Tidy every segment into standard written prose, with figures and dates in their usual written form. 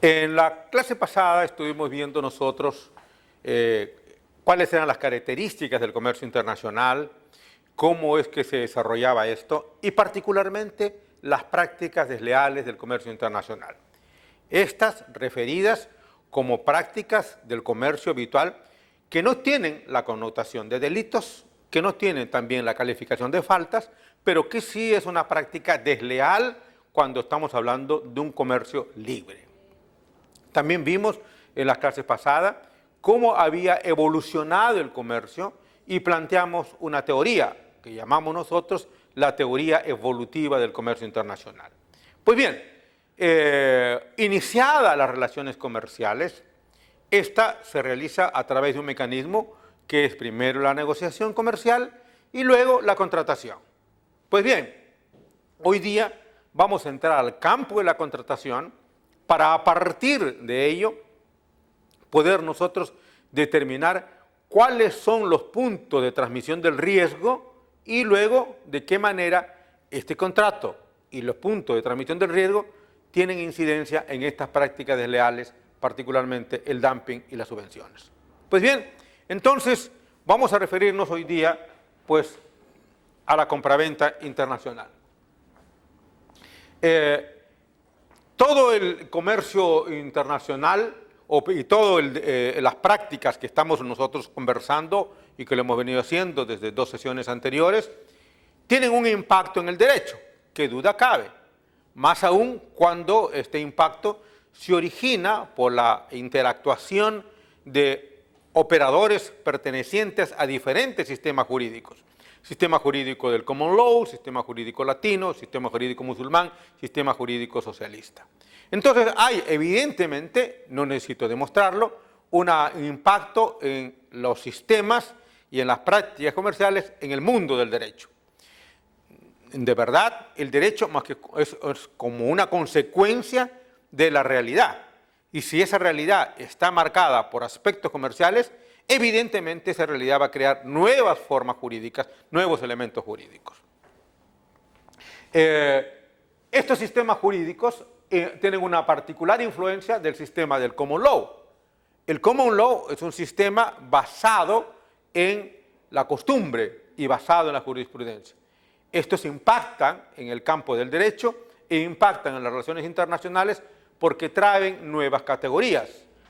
En la clase pasada estuvimos viendo nosotros cuáles eran las características del comercio internacional, cómo es que se desarrollaba esto y particularmente las prácticas desleales del comercio internacional. Estas referidas como prácticas del comercio habitual que no tienen la connotación de delitos, que no tienen también la calificación de faltas, pero que sí es una práctica desleal cuando estamos hablando de un comercio libre. También vimos en las clases pasadas cómo había evolucionado el comercio y planteamos una teoría que llamamos nosotros la teoría evolutiva del comercio internacional. Pues bien, iniciadas las relaciones comerciales, esta se realiza a través de un mecanismo que es primero la negociación comercial y luego la contratación. Pues bien, hoy día vamos a entrar al campo de la contratación para a partir de ello poder nosotros determinar cuáles son los puntos de transmisión del riesgo y luego de qué manera este contrato y los puntos de transmisión del riesgo tienen incidencia en estas prácticas desleales, particularmente el dumping y las subvenciones. Pues bien, entonces vamos a referirnos hoy día pues a la compraventa internacional. Todo el comercio internacional y todas las prácticas que estamos nosotros conversando y que lo hemos venido haciendo desde 2 sesiones anteriores, tienen un impacto en el derecho, que duda cabe, más aún cuando este impacto se origina por la interactuación de operadores pertenecientes a diferentes sistemas jurídicos. Sistema jurídico del common law, sistema jurídico latino, sistema jurídico musulmán, sistema jurídico socialista. Entonces hay evidentemente, no necesito demostrarlo, un impacto en los sistemas y en las prácticas comerciales en el mundo del derecho. De verdad, el derecho más que es como una consecuencia de la realidad. Y si esa realidad está marcada por aspectos comerciales, evidentemente esa realidad va a crear nuevas formas jurídicas, nuevos elementos jurídicos. Estos sistemas jurídicos tienen una particular influencia del sistema del common law. El common law es un sistema basado en la costumbre y basado en la jurisprudencia. Estos impactan en el campo del derecho e impactan en las relaciones internacionales porque traen nuevas categorías.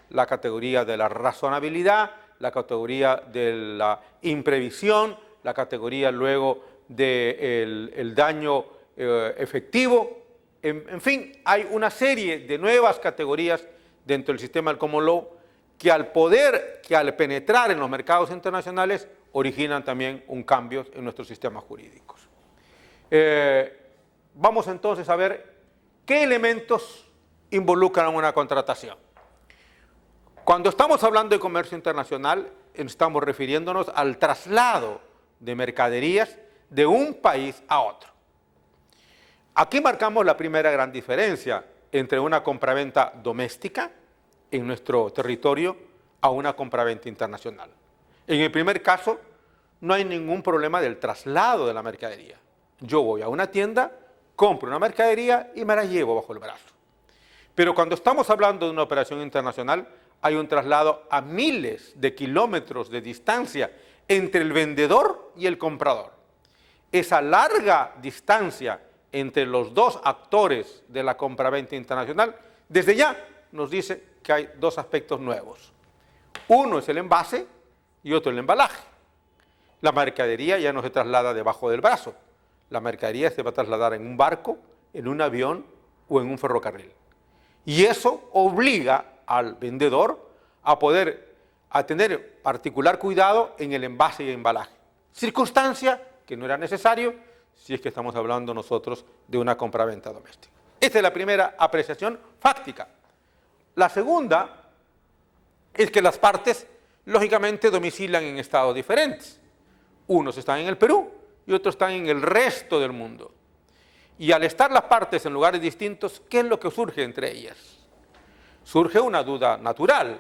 La categoría de la razonabilidad, la categoría de la imprevisión, la categoría luego del daño efectivo. En fin, hay una serie de nuevas categorías dentro del sistema del common law que al penetrar en los mercados internacionales originan también un cambio en nuestros sistemas jurídicos. Vamos entonces a ver qué elementos involucran una contratación. Cuando estamos hablando de comercio internacional, estamos refiriéndonos al traslado de mercaderías de un país a otro. Aquí marcamos la primera gran diferencia entre una compraventa doméstica en nuestro territorio a una compraventa internacional. En el primer caso, no hay ningún problema del traslado de la mercadería. Yo voy a una tienda, compro una mercadería y me la llevo bajo el brazo. Pero cuando estamos hablando de una operación internacional, hay un traslado a miles de kilómetros de distancia entre el vendedor y el comprador. Esa larga distancia entre los dos actores de la compraventa internacional, desde ya nos dice que hay 2 aspectos nuevos. Uno es el envase y otro el embalaje. La mercadería ya no se traslada debajo del brazo. La mercadería se va a trasladar en un barco, en un avión o en un ferrocarril. Y eso obliga al vendedor a tener particular cuidado en el envase y el embalaje. Circunstancia que no era necesario si es que estamos hablando nosotros de una compraventa doméstica. Esta es la primera apreciación fáctica. La segunda es que las partes, lógicamente, domicilan en estados diferentes. Unos están en el Perú y otros están en el resto del mundo. Y al estar las partes en lugares distintos, ¿qué es lo que surge entre ellas? Surge una duda natural.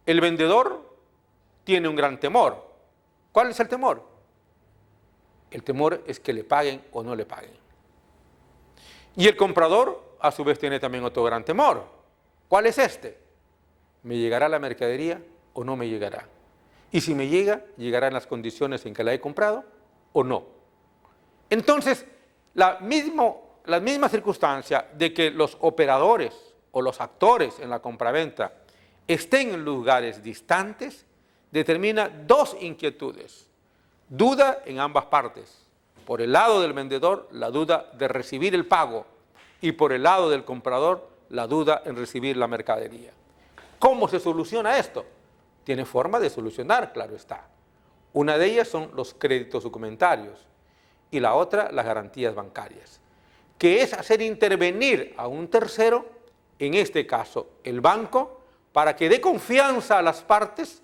El vendedor tiene un gran temor. ¿Cuál es el temor? El temor es que le paguen o no le paguen. Y el comprador, a su vez, tiene también otro gran temor. ¿Cuál es este? ¿Me llegará la mercadería o no me llegará? Y si me llega, ¿llegará en las condiciones en que la he comprado o no? Entonces, la misma circunstancia de que los operadores o los actores en la compraventa estén en lugares distantes, determina dos inquietudes. Duda en ambas partes. Por el lado del vendedor, la duda de recibir el pago, y por el lado del comprador, la duda en recibir la mercadería. ¿Cómo se soluciona esto? Tiene forma de solucionar, claro está. Una de ellas son los créditos documentarios y la otra las garantías bancarias, que es hacer intervenir a un tercero, en este caso el banco, para que dé confianza a las partes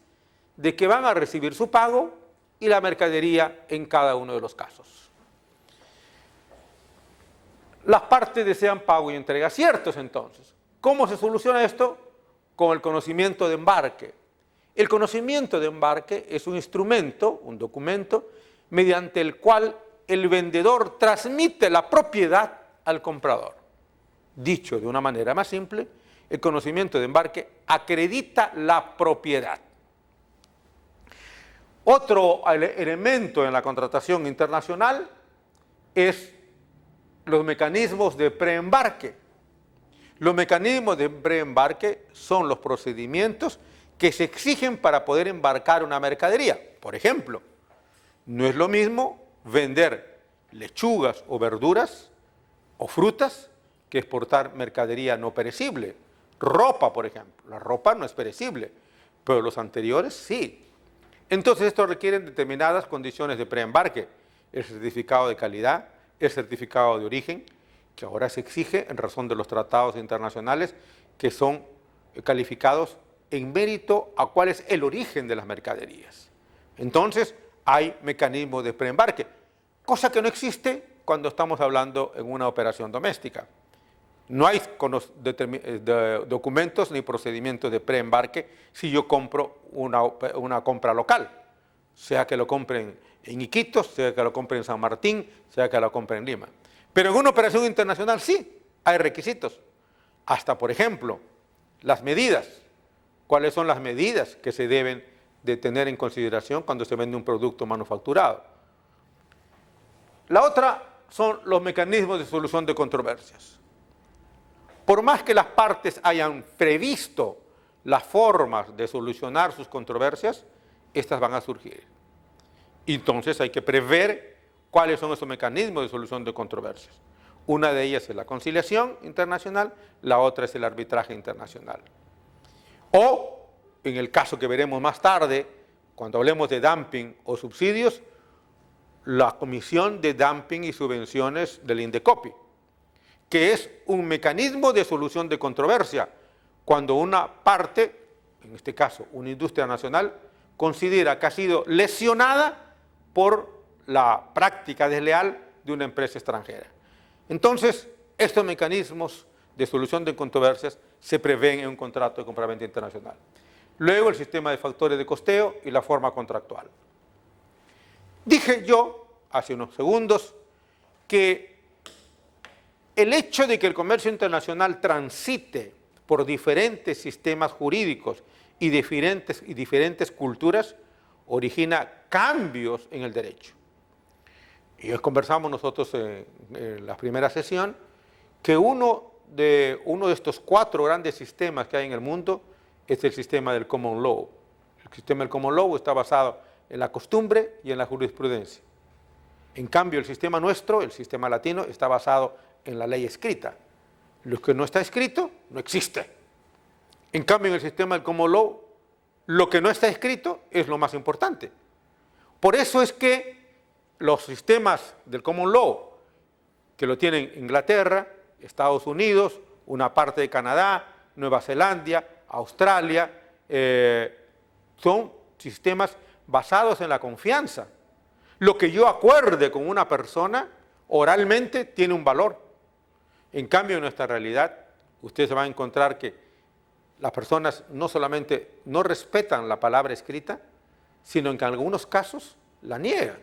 de que van a recibir su pago y la mercadería en cada uno de los casos. Las partes desean pago y entrega ciertos entonces. ¿Cómo se soluciona esto? Con el conocimiento de embarque. El conocimiento de embarque es un instrumento, un documento, mediante el cual el vendedor transmite la propiedad al comprador. Dicho de una manera más simple, el conocimiento de embarque acredita la propiedad. Otro elemento en la contratación internacional es los mecanismos de preembarque. Los mecanismos de preembarque son los procedimientos que se exigen para poder embarcar una mercadería. Por ejemplo, no es lo mismo vender lechugas o verduras o frutas que exportar mercadería no perecible. Ropa, por ejemplo. La ropa no es perecible, pero los anteriores sí. Entonces, esto requiere determinadas condiciones de preembarque. El certificado de calidad, el certificado de origen, que ahora se exige en razón de los tratados internacionales que son calificados en mérito a cuál es el origen de las mercaderías. Entonces, hay mecanismos de preembarque, cosa que no existe cuando estamos hablando en una operación doméstica. No hay documentos ni procedimientos de preembarque si yo compro una compra local, sea que lo compren en Iquitos, sea que lo compren en San Martín, sea que lo compren en Lima. Pero en una operación internacional sí hay requisitos. Hasta, por ejemplo, las medidas. ¿Cuáles son las medidas que se deben de tener en consideración cuando se vende un producto manufacturado? La otra son los mecanismos de solución de controversias. Por más que las partes hayan previsto las formas de solucionar sus controversias, estas van a surgir. Entonces hay que prever cuáles son esos mecanismos de solución de controversias. Una de ellas es la conciliación internacional, la otra es el arbitraje internacional. O, en el caso que veremos más tarde, cuando hablemos de dumping o subsidios, la Comisión de Dumping y Subvenciones del INDECOPI, que es un mecanismo de solución de controversia, cuando una parte, en este caso una industria nacional, considera que ha sido lesionada por la práctica desleal de una empresa extranjera. Entonces, estos mecanismos de solución de controversias se prevén en un contrato de compraventa internacional. Luego, el sistema de factores de costeo y la forma contractual. Dije yo, hace unos segundos, que el hecho de que el comercio internacional transite por diferentes sistemas jurídicos y diferentes culturas origina cambios en el derecho. Y conversamos nosotros en la primera sesión que uno de estos 4 grandes sistemas que hay en el mundo es el sistema del common law. El sistema del common law está basado en la costumbre y en la jurisprudencia. En cambio, el sistema nuestro, el sistema latino, está basado en la ley escrita. Lo que no está escrito, no existe. En cambio, en el sistema del common law, lo que no está escrito es lo más importante. Por eso es que los sistemas del common law, que lo tienen Inglaterra, Estados Unidos, una parte de Canadá, Nueva Zelanda, Australia, son sistemas basados en la confianza. Lo que yo acuerde con una persona oralmente tiene un valor. En cambio, en nuestra realidad, ustedes se van a encontrar que las personas no solamente no respetan la palabra escrita, sino en que en algunos casos la niegan.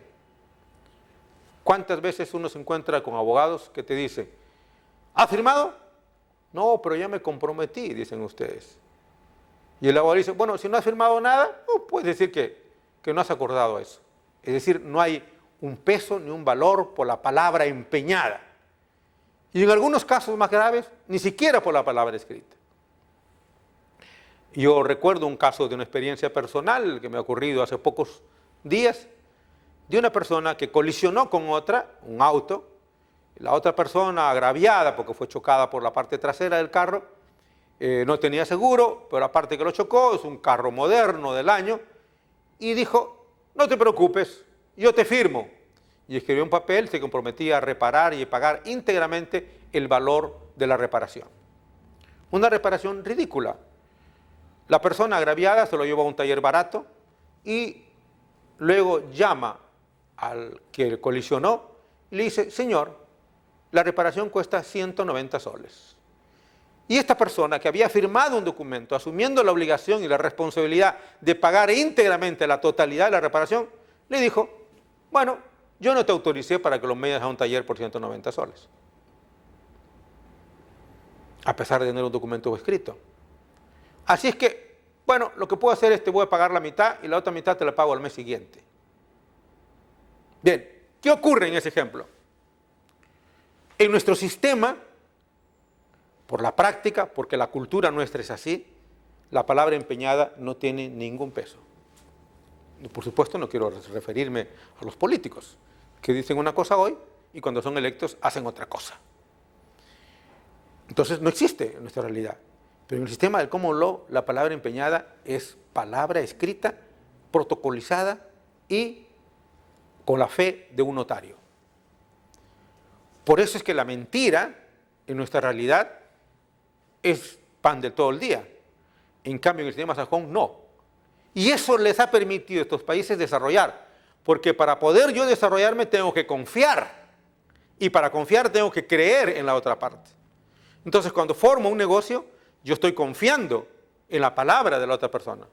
¿Cuántas veces uno se encuentra con abogados que te dicen, ¿has firmado? No, pero ya me comprometí, dicen ustedes. Y el abogado dice, bueno, si no has firmado nada, no puedes decir que no has acordado eso. Es decir, no hay un peso ni un valor por la palabra empeñada. Y en algunos casos más graves, ni siquiera por la palabra escrita. Yo recuerdo un caso de una experiencia personal que me ha ocurrido hace pocos días, de una persona que colisionó con otra, un auto, la otra persona agraviada porque fue chocada por la parte trasera del carro, no tenía seguro, pero aparte que lo chocó, es un carro moderno del año, y dijo, no te preocupes, yo te firmo. Y escribió un papel, se comprometía a reparar y pagar íntegramente el valor de la reparación. Una reparación ridícula. La persona agraviada se lo llevó a un taller barato y luego llama al que colisionó y le dice, señor, la reparación cuesta 190 soles. Y esta persona que había firmado un documento asumiendo la obligación y la responsabilidad de pagar íntegramente la totalidad de la reparación, le dijo, bueno, yo no te autoricé para que lo metas a un taller por 190 soles. A pesar de tener un documento escrito. Así es que, bueno, lo que puedo hacer es te voy a pagar la mitad y la otra mitad te la pago al mes siguiente. Bien, ¿qué ocurre en ese ejemplo? En nuestro sistema, por la práctica, porque la cultura nuestra es así, la palabra empeñada no tiene ningún peso. Y por supuesto no quiero referirme a los políticos, que dicen una cosa hoy y cuando son electos hacen otra cosa. Entonces no existe en nuestra realidad. Pero en el sistema del common law, la palabra empeñada es palabra escrita, protocolizada y con la fe de un notario. Por eso es que la mentira en nuestra realidad es pan de todo el día. En cambio, en el sistema sajón, no. Y eso les ha permitido a estos países desarrollar. Porque para poder yo desarrollarme tengo que confiar. Y para confiar tengo que creer en la otra parte. Entonces, cuando formo un negocio, yo estoy confiando en la palabra de la otra persona.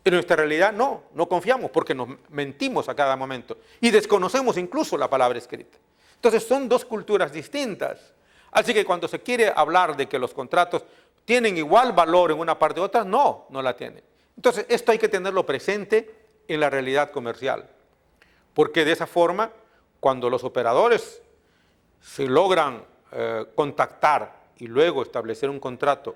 En nuestra realidad no confiamos porque nos mentimos a cada momento y desconocemos incluso la palabra escrita. Entonces son dos culturas distintas. Así que cuando se quiere hablar de que los contratos tienen igual valor en una parte u otra, no la tienen. Entonces esto hay que tenerlo presente en la realidad comercial. Porque de esa forma, cuando los operadores se logran contactar y luego establecer un contrato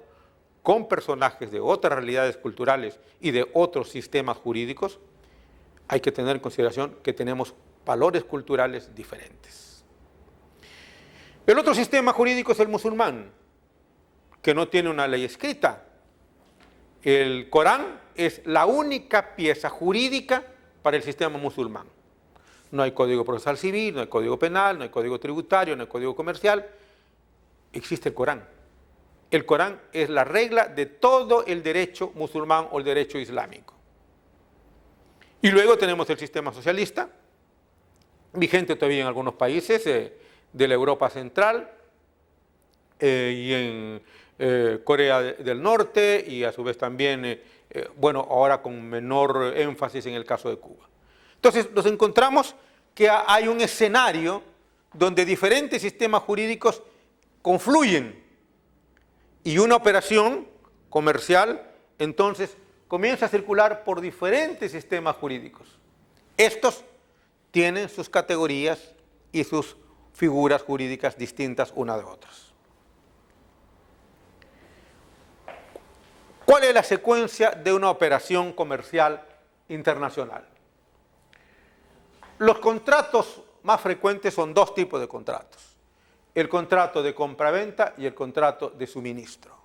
con personajes de otras realidades culturales y de otros sistemas jurídicos, hay que tener en consideración que tenemos valores culturales diferentes. El otro sistema jurídico es el musulmán, que no tiene una ley escrita. El Corán es la única pieza jurídica para el sistema musulmán. No hay código procesal civil, no hay código penal, no hay código tributario, no hay código comercial. Existe el Corán. El Corán es la regla de todo el derecho musulmán o el derecho islámico. Y luego tenemos el sistema socialista, vigente todavía en algunos países de la Europa Central y en Corea del Norte y a su vez también, bueno, ahora con menor énfasis en el caso de Cuba. Entonces nos encontramos que hay un escenario donde diferentes sistemas jurídicos confluyen y una operación comercial entonces comienza a circular por diferentes sistemas jurídicos. Estos tienen sus categorías y sus figuras jurídicas distintas unas de otras. ¿Cuál es la secuencia de una operación comercial internacional? Los contratos más frecuentes son dos tipos de contratos. El contrato de compraventa y el contrato de suministro.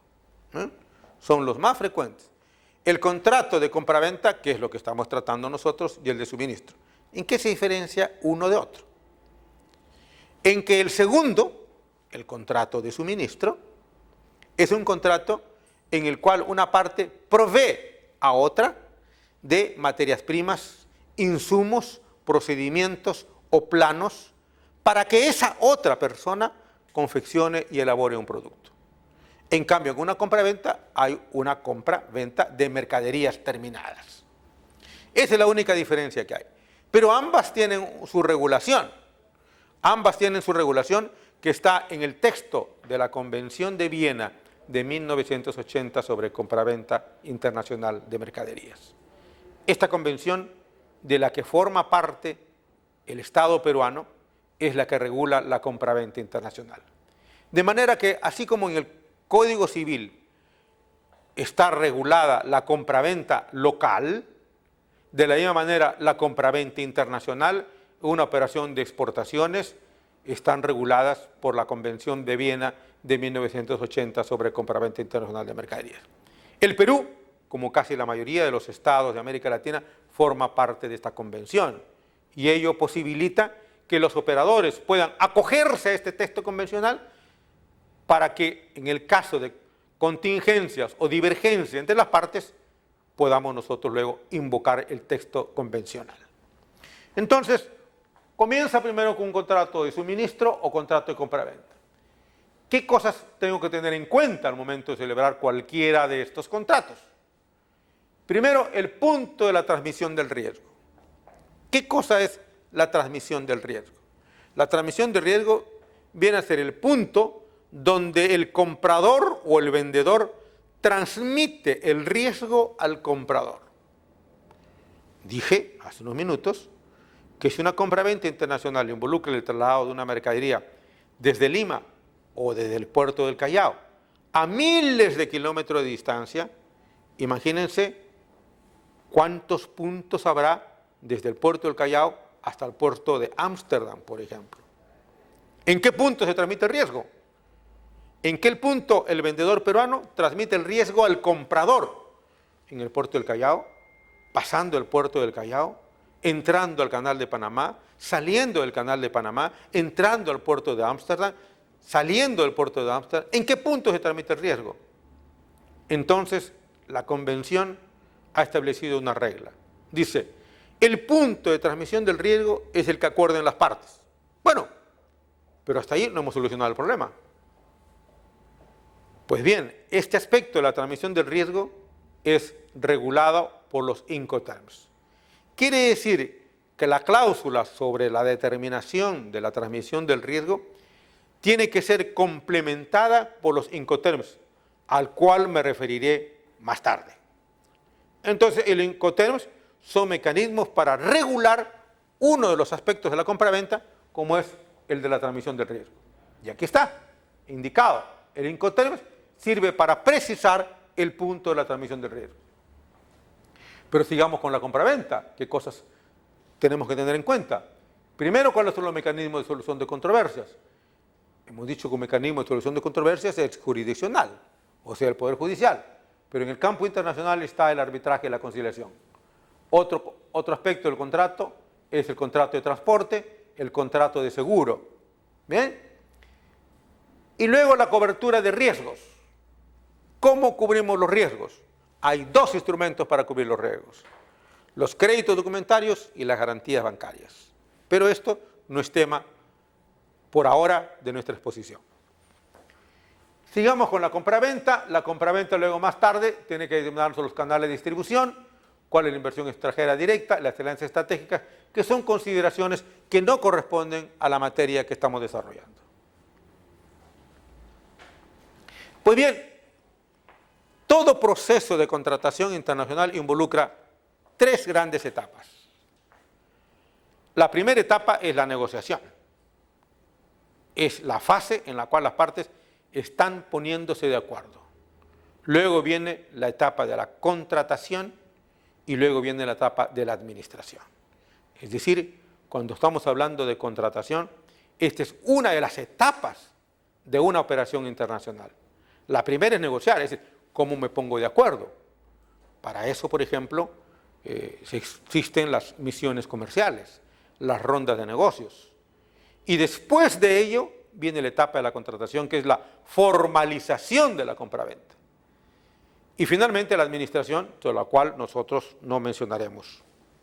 Son los más frecuentes. El contrato de compraventa, que es lo que estamos tratando nosotros, y el de suministro. ¿En qué se diferencia uno de otro? En que el segundo, el contrato de suministro, es un contrato en el cual una parte provee a otra de materias primas, insumos, procedimientos o planos para que esa otra persona confeccione y elabore un producto. En cambio, en una compra-venta hay una compra-venta de mercaderías terminadas. Esa es la única diferencia que hay. Pero ambas tienen su regulación. Ambas tienen su regulación que está en el texto de la Convención de Viena de 1980 sobre compraventa internacional de mercaderías. Esta convención, de la que forma parte el Estado peruano, es la que regula la compraventa internacional. De manera que, así como en el Código Civil está regulada la compraventa local, de la misma manera la compraventa internacional, una operación de exportaciones, están reguladas por la Convención de Viena de 1980 sobre compraventa internacional de mercaderías. El Perú, como casi la mayoría de los estados de América Latina, forma parte de esta convención y ello posibilita que los operadores puedan acogerse a este texto convencional para que en el caso de contingencias o divergencias entre las partes podamos nosotros luego invocar el texto convencional. Entonces, comienza primero con un contrato de suministro o contrato de compraventa. ¿Qué cosas tengo que tener en cuenta al momento de celebrar cualquiera de estos contratos? Primero, el punto de la transmisión del riesgo. ¿Qué cosa es la transmisión del riesgo? La transmisión del riesgo viene a ser el punto donde el comprador o el vendedor transmite el riesgo al comprador. Dije hace unos minutos que si una compraventa internacional involucra el traslado de una mercadería desde Lima o desde el puerto del Callao a miles de kilómetros de distancia, imagínense cuántos puntos habrá desde el puerto del Callao hasta el puerto de Ámsterdam, por ejemplo. ¿En qué punto se transmite el riesgo? ¿En qué punto el vendedor peruano transmite el riesgo al comprador? En el puerto del Callao, pasando el puerto del Callao, entrando al canal de Panamá, saliendo del canal de Panamá, entrando al puerto de Ámsterdam, saliendo del puerto de Ámsterdam. ¿En qué punto se transmite el riesgo? Entonces, la convención ha establecido una regla. Dice, el punto de transmisión del riesgo es el que acuerden las partes. Bueno, pero hasta ahí no hemos solucionado el problema. Pues bien, este aspecto de la transmisión del riesgo es regulado por los Incoterms. Quiere decir que la cláusula sobre la determinación de la transmisión del riesgo tiene que ser complementada por los Incoterms, al cual me referiré más tarde. Entonces, el Incoterms son mecanismos para regular uno de los aspectos de la compraventa, como es el de la transmisión del riesgo. Y aquí está, indicado. El Incoterms sirve para precisar el punto de la transmisión del riesgo. Pero sigamos con la compraventa. ¿Qué cosas tenemos que tener en cuenta? Primero, ¿cuáles son los mecanismos de solución de controversias? Hemos dicho que un mecanismo de solución de controversias es jurisdiccional, o sea, el Poder Judicial. Pero en el campo internacional está el arbitraje y la conciliación. Otro aspecto del contrato es el contrato de transporte, el contrato de seguro. ¿Bien? Y luego la cobertura de riesgos. ¿Cómo cubrimos los riesgos? Hay dos instrumentos para cubrir los riesgos: los créditos documentarios y las garantías bancarias. Pero esto no es tema por ahora de nuestra exposición. Sigamos con la compraventa. La compraventa luego más tarde tiene que determinarse los canales de distribución, cuál es la inversión extranjera directa, la excelencia estratégica, que son consideraciones que no corresponden a la materia que estamos desarrollando. Pues bien, todo proceso de contratación internacional involucra tres grandes etapas. La primera etapa es la negociación. Es la fase en la cual las partes están poniéndose de acuerdo. Luego viene la etapa de la contratación y luego viene la etapa de la administración. Es decir, cuando estamos hablando de contratación, esta es una de las etapas de una operación internacional. La primera es negociar, es decir, ¿cómo me pongo de acuerdo? Para eso, por ejemplo, existen las misiones comerciales, las rondas de negocios. Y después de ello viene la etapa de la contratación, que es la formalización de la compraventa. Y finalmente la administración, sobre la cual nosotros no mencionaremos.